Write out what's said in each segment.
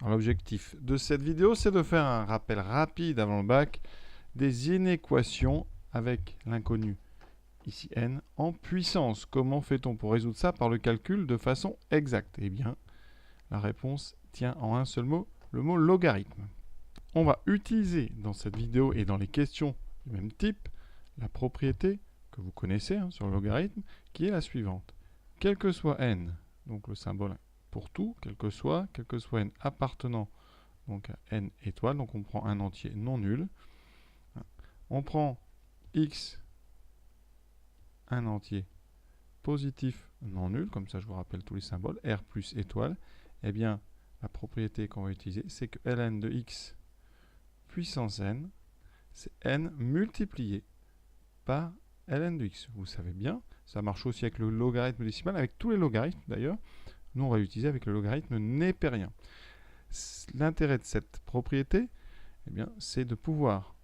L'objectif de cette vidéo, c'est de faire un rappel rapide avant le bac des inéquations avec l'inconnu, ici n, en puissance. Comment fait-on pour résoudre ça par le calcul de façon exacte? Eh bien, la réponse tient en un seul mot, le mot logarithme. On va utiliser dans cette vidéo et dans les questions du même type la propriété que vous connaissez sur le logarithme, qui est la suivante. Quel que soit n, donc le symbole pour tout, quel que soit n appartenant donc à n étoiles, donc on prend un entier non nul. On prend x, un entier positif non nul, comme ça je vous rappelle tous les symboles, r plus étoile. Eh bien, la propriété qu'on va utiliser, c'est que ln de x puissance n, c'est n multiplié par ln de x. Vous savez bien, ça marche aussi avec le logarithme décimal, avec tous les logarithmes d'ailleurs. Nous, on va l'utiliser avec le logarithme népérien. L'intérêt de cette propriété, eh bien, c'est de pouvoir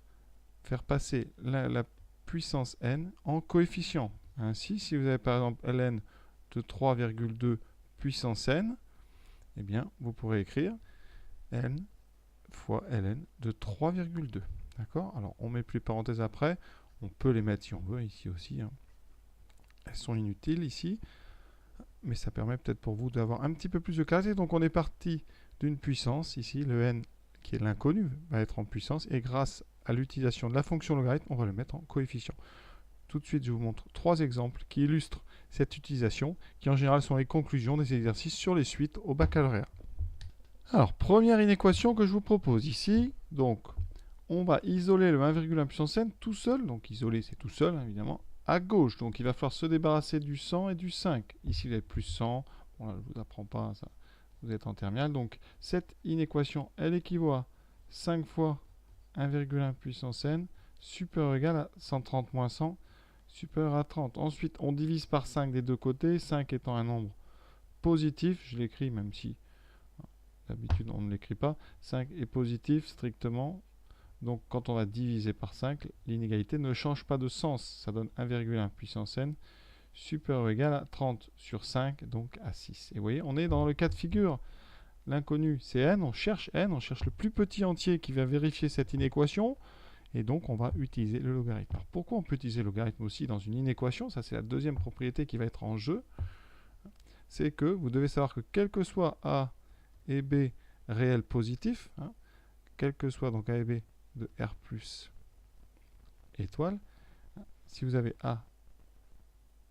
faire passer la puissance n en coefficient. Ainsi, si vous avez par exemple ln de 3,2 puissance n, eh bien, vous pourrez écrire n fois ln de 3,2. D'accord? Alors, on met plus de parenthèses après. On peut les mettre si on veut, ici aussi. Elles sont inutiles ici. Mais ça permet peut-être pour vous d'avoir un petit peu plus de clarté. Donc, on est parti d'une puissance. Ici, le n, qui est l'inconnu, va être en puissance. Et grâce à l'utilisation de la fonction logarithme, on va le mettre en coefficient. Tout de suite, je vous montre 3 exemples qui illustrent cette utilisation, qui en général sont les conclusions des exercices sur les suites au baccalauréat. Alors, première inéquation que je vous propose ici. Donc, on va isoler le 1,1 puissance n tout seul. Donc, isoler, c'est tout seul, évidemment, à gauche. Donc, il va falloir se débarrasser du 100 et du 5. Ici, vous avez plus 100. Bon, là, je ne vous apprends pas ça. Vous êtes en terminale. Donc, cette inéquation, elle équivaut à 5 fois 1,1 puissance n supérieur ou égal à 130 moins 100 supérieur à 30. Ensuite, on divise par 5 des deux côtés, 5 étant un nombre positif. Je l'écris même si d'habitude on ne l'écrit pas. 5 est positif strictement. Donc quand on va diviser par 5, l'inégalité ne change pas de sens. Ça donne 1,1 puissance n supérieur ou égal à 30 sur 5, donc à 6. Et vous voyez, on est dans le cas de figure. L'inconnu, c'est n, on cherche le plus petit entier qui va vérifier cette inéquation. Et donc, on va utiliser le logarithme. Alors, pourquoi on peut utiliser le logarithme aussi dans une inéquation? Ça, c'est la deuxième propriété qui va être en jeu. C'est que vous devez savoir que quel que soit A et B réels positifs, quel que soit donc A et B de R plus étoile, si vous avez A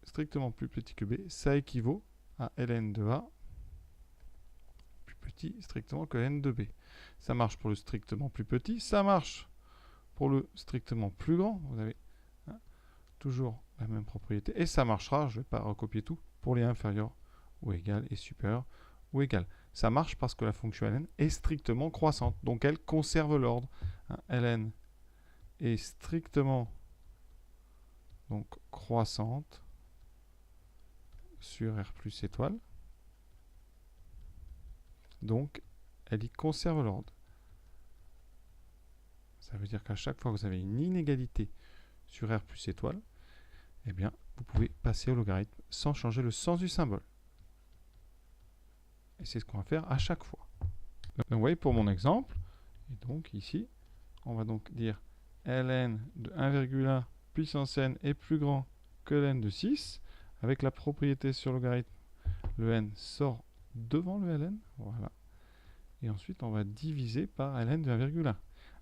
strictement plus petit que B, ça équivaut à ln de A plus petit strictement que ln de B. Ça marche pour le strictement plus petit, ça marche pour le strictement plus grand. Vous avez toujours la même propriété. Et ça marchera, je ne vais pas recopier tout, pour les inférieurs ou égal et supérieurs ou égal. Ça marche parce que la fonction ln est strictement croissante. Donc elle conserve l'ordre. Ln est strictement donc croissante sur R plus étoile. Donc elle y conserve l'ordre. Ça veut dire qu'à chaque fois que vous avez une inégalité sur R plus étoile, eh bien, vous pouvez passer au logarithme sans changer le sens du symbole. Et c'est ce qu'on va faire à chaque fois. Donc, vous voyez, pour mon exemple, et donc ici, on va donc dire ln de 1,1 puissance n est plus grand que ln de 6, avec la propriété sur logarithme, le n sort devant le ln, voilà. Et ensuite, on va diviser par ln de 1,1.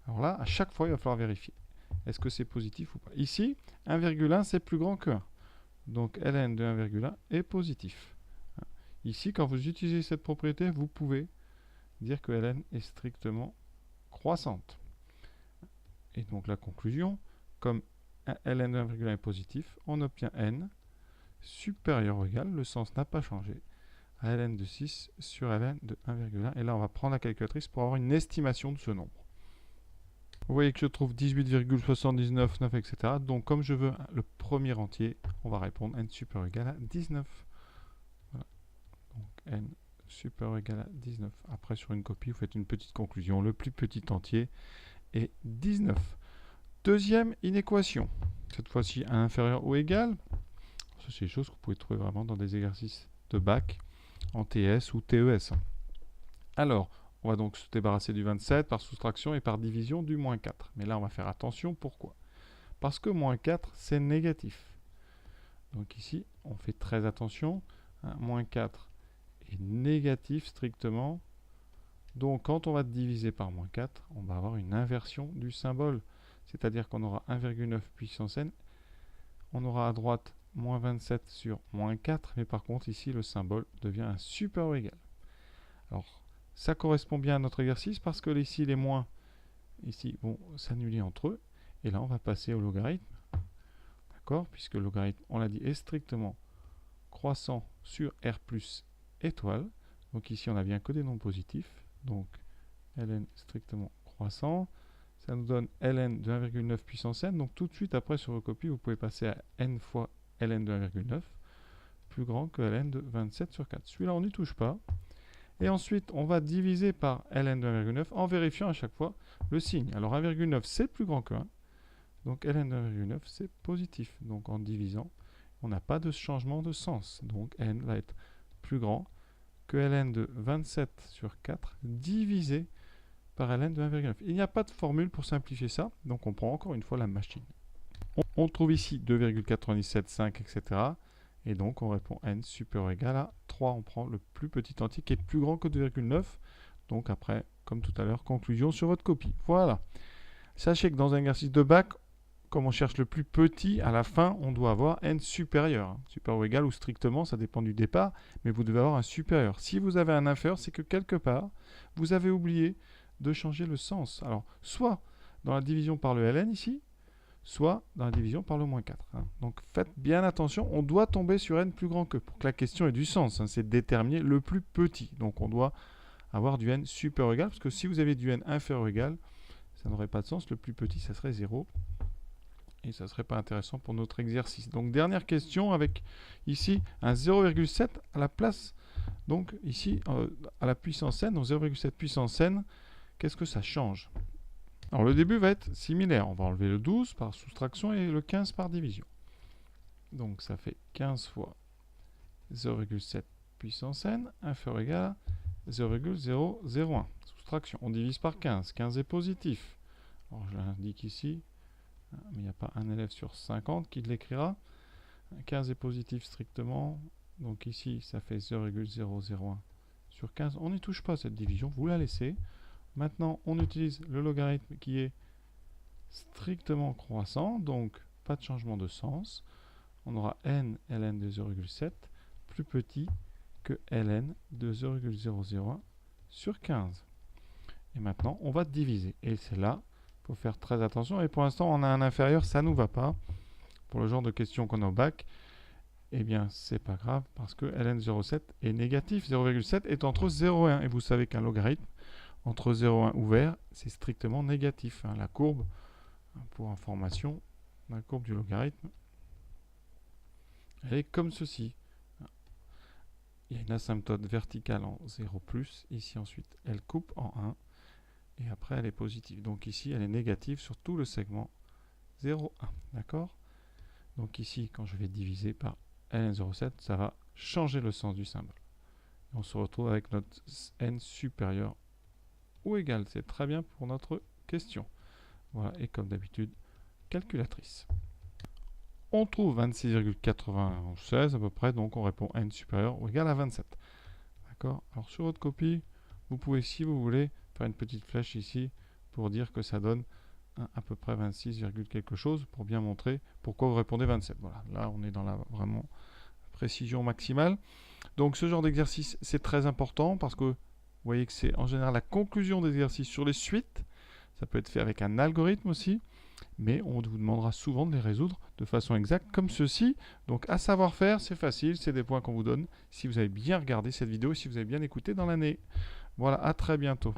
Alors là, à chaque fois, il va falloir vérifier. Est-ce que c'est positif ou pas? Ici, 1,1 c'est plus grand que 1. Donc ln de 1,1 est positif. Ici, quand vous utilisez cette propriété, vous pouvez dire que ln est strictement croissante. Et donc la conclusion, comme ln de 1,1 est positif, on obtient n supérieur ou égal, le sens n'a pas changé, à ln de 6 sur ln de 1,1. Et là, on va prendre la calculatrice pour avoir une estimation de ce nombre. Vous voyez que je trouve 18,79, etc. Donc, comme je veux le premier entier, on va répondre n supérieur ou égal à 19. Voilà. Donc, n supérieur ou égal à 19. Après, sur une copie, vous faites une petite conclusion. Le plus petit entier est 19. Deuxième inéquation. Cette fois-ci, à inférieur ou égal. Ça, c'est des choses que vous pouvez trouver vraiment dans des exercices de bac, en TS ou TES. Alors, On va donc se débarrasser du 27 par soustraction et par division du moins 4. Mais là, on va faire attention. Pourquoi? Parce que moins 4, c'est négatif. Donc ici, on fait très attention. Moins 4 est négatif strictement. Donc quand on va diviser par moins 4, on va avoir une inversion du symbole. C'est-à-dire qu'on aura 1,9 puissance n. On aura à droite moins 27 sur moins 4. Mais par contre, ici, le symbole devient un supérieur ou égal. Alors, ça correspond bien à notre exercice parce que ici, les moins ici vont s'annuler entre eux. Et là, on va passer au logarithme. D'accord? Puisque le logarithme, on l'a dit, est strictement croissant sur R plus étoile. Donc ici, on n'a bien que des nombres positifs. Donc, ln strictement croissant. Ça nous donne ln de 1,9 puissance n. Donc tout de suite, après, sur vos copies, vous pouvez passer à n fois ln de 1,9, plus grand que ln de 27 sur 4. Celui-là, on n'y touche pas. Et ensuite, on va diviser par ln de 1,9 en vérifiant à chaque fois le signe. Alors 1,9, c'est plus grand que 1. Donc ln de 1,9, c'est positif. Donc en divisant, on n'a pas de changement de sens. Donc n va être plus grand que ln de 27 sur 4 divisé par ln de 1,9. Il n'y a pas de formule pour simplifier ça. Donc on prend encore une fois la machine. On trouve ici 2,975, etc. Et donc, on répond n supérieur ou égal à 3. On prend le plus petit entier qui est plus grand que 2,9. Donc après, comme tout à l'heure, conclusion sur votre copie. Voilà. Sachez que dans un exercice de bac, comme on cherche le plus petit, à la fin, on doit avoir n supérieur. Supérieur ou égal ou strictement, ça dépend du départ, mais vous devez avoir un supérieur. Si vous avez un inférieur, c'est que quelque part, vous avez oublié de changer le sens. Alors, soit dans la division par le ln ici, soit dans la division par le moins 4. Donc faites bien attention, on doit tomber sur n plus grand que, pour que la question ait du sens, c'est de déterminer le plus petit. Donc on doit avoir du n supérieur ou égal, parce que si vous avez du n inférieur ou égal, ça n'aurait pas de sens, le plus petit ça serait 0, et ça ne serait pas intéressant pour notre exercice. Donc dernière question avec ici un 0,7 à la place, donc ici à la puissance n, donc 0,7 puissance n, qu'est-ce que ça change ? Alors le début va être similaire. On va enlever le 12 par soustraction et le 15 par division. Donc ça fait 15 fois 0,7 puissance n inférieur ou égal à 0,001. Soustraction. On divise par 15. 15 est positif. Alors je l'indique ici, mais il n'y a pas un élève sur 50 qui l'écrira. 15 est positif strictement. Donc ici ça fait 0,001 sur 15. On n'y touche pas cette division, vous la laissez. Maintenant, on utilise le logarithme qui est strictement croissant, donc pas de changement de sens. On aura n ln de 0,7 plus petit que ln de 0,001 sur 15. Et maintenant, on va diviser. Et c'est là, il faut faire très attention. Et pour l'instant, on a un inférieur, ça ne nous va pas. Pour le genre de questions qu'on a au bac, eh bien, c'est pas grave, parce que ln 0,7 est négatif. 0,7 est entre 0 et 1. Et vous savez qu'un logarithme, entre 0 et 1 ouvert, c'est strictement négatif. La courbe, pour information, la courbe du logarithme, elle est comme ceci. Il y a une asymptote verticale en 0+, ici ensuite elle coupe en 1, et après elle est positive. Donc ici elle est négative sur tout le segment 0,1. D'accord? Donc ici, quand je vais diviser par ln0,7, ça va changer le sens du symbole. Et on se retrouve avec notre n supérieur ou égal. C'est très bien pour notre question. Voilà, et comme d'habitude, calculatrice. On trouve 26,96 à peu près, donc on répond n supérieur ou égal à 27. D'accord? Alors sur votre copie, vous pouvez, si vous voulez, faire une petite flèche ici pour dire que ça donne à peu près 26, quelque chose, pour bien montrer pourquoi vous répondez 27. Voilà, là on est dans la vraiment précision maximale. Donc ce genre d'exercice, c'est très important parce que vous voyez que c'est en général la conclusion des exercices sur les suites. Ça peut être fait avec un algorithme aussi, mais on vous demandera souvent de les résoudre de façon exacte comme ceci. Donc à savoir faire, c'est facile, c'est des points qu'on vous donne si vous avez bien regardé cette vidéo et si vous avez bien écouté dans l'année. Voilà, à très bientôt.